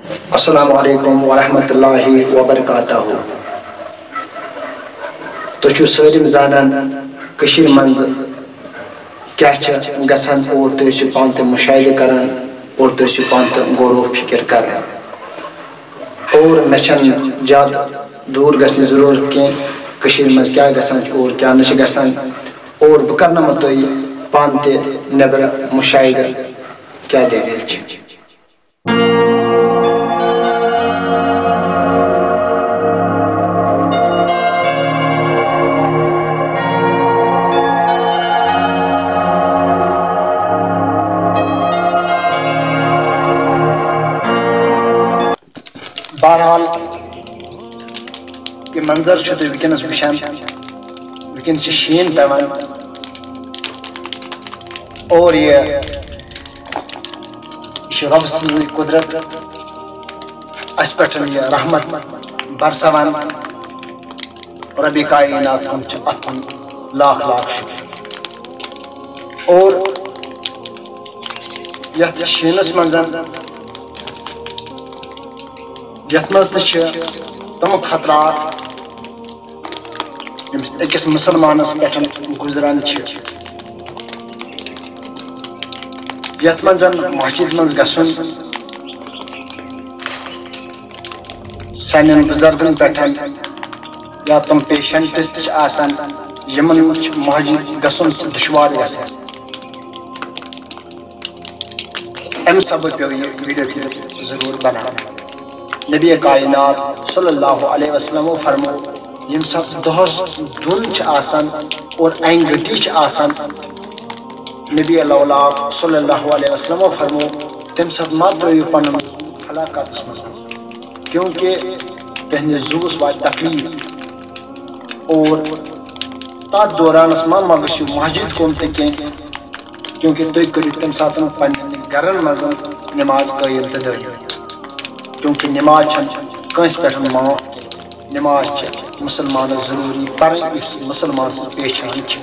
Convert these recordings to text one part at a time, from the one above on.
السلام علیکم ورحمۃ اللہ وبرکاتہ. تُہۍ سٲلِم زانان کٔشیٖرِ منٛز کیٛاہ چھِ گژھان اور تُہۍ ٲسِو پانہٕ تہِ مُشاہدٕ کران اور تُہۍ ٲسِو پانہٕ تہِ غور و فِکر کران. اور مےٚ چھنہٕ زیادٕ دوٗر گژھنٕچ ضروٗرت کینٛہہ کٔشیٖرِ منٛز کیٛاہ گژھان چھِ اور کیٛاہ نہٕ چھِ گژھان اور بہٕ کرناوو تۄہہِ پانہٕ تہِ نٮ۪برٕ مُشاہدٕ کیٛاہ دٔلیٖل چھِ. بہرحال یہ منظر چھُ تُہۍ وٕنکٮ۪نس وٕچھان وٕنکٮ۪ن چھِ شیٖن پیوان اور یہ چھِ رۄبہٕ سٕنٛزٕے قُدرت اَسہِ پٮ۪ٹھ یہِ رحمت برساوان. ربِ کائنات کُن چھِ اَتھ کُن لاکھ لاکھ شُکر. اور یتھ شیٖنس منٛز یتھ منٛز تہِ چھِ تِم خطرات یِم أکِس مُسلمانس پٮ۪ٹھ گُزران چھِ. یتھ منٛز مسجد منٛز گژھُن سانٮ۪ن بُزرگن پٮ۪ٹھ یا تِم پیشنٹس تہِ چھِ آسان یِمن چھُ مسجد گژھُن دُشوار گژھان. امہِ سبب پیوٚو یہِ ویٖڈیو کلپ ضروٗر بناوُن. نبی کائنات صلی اللہ علیہ وسلم فرمو ییٚمہِ ساتہٕ دۄہس دُن چھِ آسان اور انہِ گٔٹی چھِ آسان نبی اللہ صلی اللہ علیہ وسلم فرمو تمہِ ساتہٕ ما ترٲیِو پنُن ہلاکتس منٛز کیونکہ تہنٛدِس زُوس واتہِ تکلیٖف. اور تتھ دورانس ما گٔژھِو مسجد کُن تہِ کینٛہہ کیونکہ تُہۍ کٔرِو تمہِ ساتہٕ پننٮ۪ن گرن منٛز نماز قٲیِم تہٕ دٲیِم. کیونکہ نماز چھنہٕ کٲنٛسہِ پٮ۪ٹھ معاف کینٛہہ. نماز چھِ مُسلمانس ضروٗری پرٕنۍ یُس مُسلمان سٕنٛز پیشٲنی چھِ.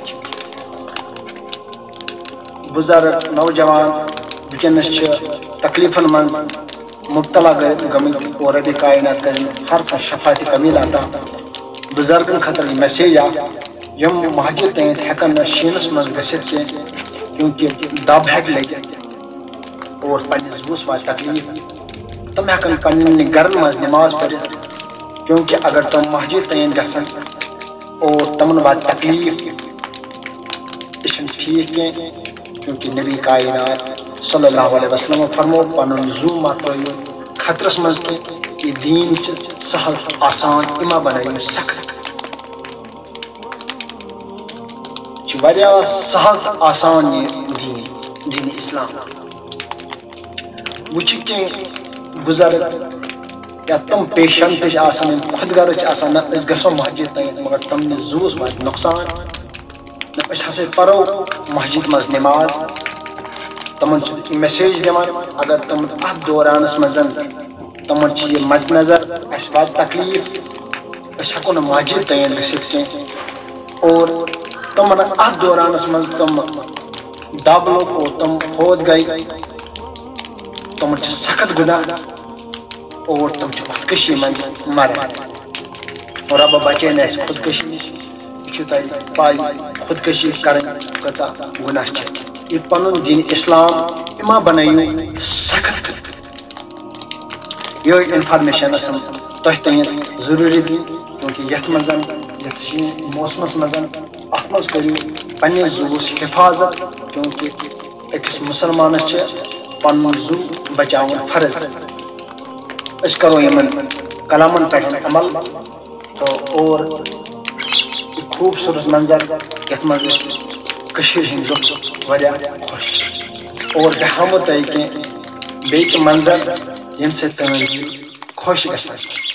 بُزرگ نوجوان وٕنکٮ۪نس چھِ تکلیٖفن منٛز مُبتلا گٔمٕتۍ اور ربِ کائنات کرن ہر کانٛہہ شفا تہِ کمیٖل عطا. بُزرگن خٲطرٕ یہِ میسیج اکھ یِم مسجد تام ہٮ۪کن نہٕ شیٖنس منٛز گٔژھِتھ کینٛہہ کیونکہ دب ہٮ۪کہِ لٔگِتھ اور پننِس زُوس واتہِ تکلیٖف. تِم ہٮ۪کن پننٮ۪ن گرن منٛز نماز پٔرِتھ کیونکہ اگر تِم مسجد تام گژھن اور تِمن واتہِ تکلیٖف یہِ چھُنہٕ ٹھیٖک کینٛہہ. کیونکہ نبی کائنات صلی اللہ علیہ وسلم فرمو پنُن زُو ما ترٲیِو خطرس منٛز کینٛہہ. یہِ دیٖن چھُ سہل آسان یہِ ما بنٲیِو سخت. یہِ چھُ واریاہ سہل تہٕ آسان یہِ دیٖن اسلام. وۄنۍ چھِ کینٛہہ بُزرگ یا تِم پیشنٹ چھِ آسان یِم خۄد غرض چھِ آسان نہ أسۍ گژھو مسجد تام مگر تِمنٕے زُوس واتہِ نۄقصان نہ أسۍ ہسا پرو مسجد منٛز نماز. تِمن چھِ یہِ میسیج دِوان اگر تِم اتھ دورانس منٛز تِمن چھِ یہِ مد نظر اسہِ واتہِ تکلیٖف أسۍ ہٮ۪کو نہٕ مسجد تام گٔژھِتھ کینٛہہ اور تِمن اتھ دورانس منٛز تِم دب لوٚگ اور تِم فوت گٔے تِمن چھِ سخت گُناہ اور تِم چھِ خودکشی منٛز مران. رۄبہ بچٲیِن اسہِ خودکشی نِش. یہِ چھُ تۄہہِ پاے خودکشی کرٕنۍ کۭژاہ گُناہ چھِ. یہِ پنُن دیٖن اسلام یہِ ما بنٲیِو سخت. یِہوٚے انفارمیشن ٲسٕم تۄہہِ تام ضروٗری دِنۍ کیونکہ یتھ منٛز یتھ شیٖن موسمس منٛز اتھ منٛز کٔرِو پننِس زُوَس حفاظت کیونکہ أکِس مُسلمانس چھِ پنُن زُو بچاوُن فرض. أسۍ کرو یِمن کلامن پٮ۪ٹھ عمل تہٕ اور یہِ خوٗبصوٗرت منظر یتھ منٛز أسۍ کٔشیٖرِ ہٕنٛدۍ لُکھ واریاہ خۄش چھِ اور بہٕ ہاوو تۄہہِ کینٛہہ بیٚیہِ تہِ منظر ییٚمہِ سۭتۍ سٲنۍ دِل خۄش گژھان چھِ.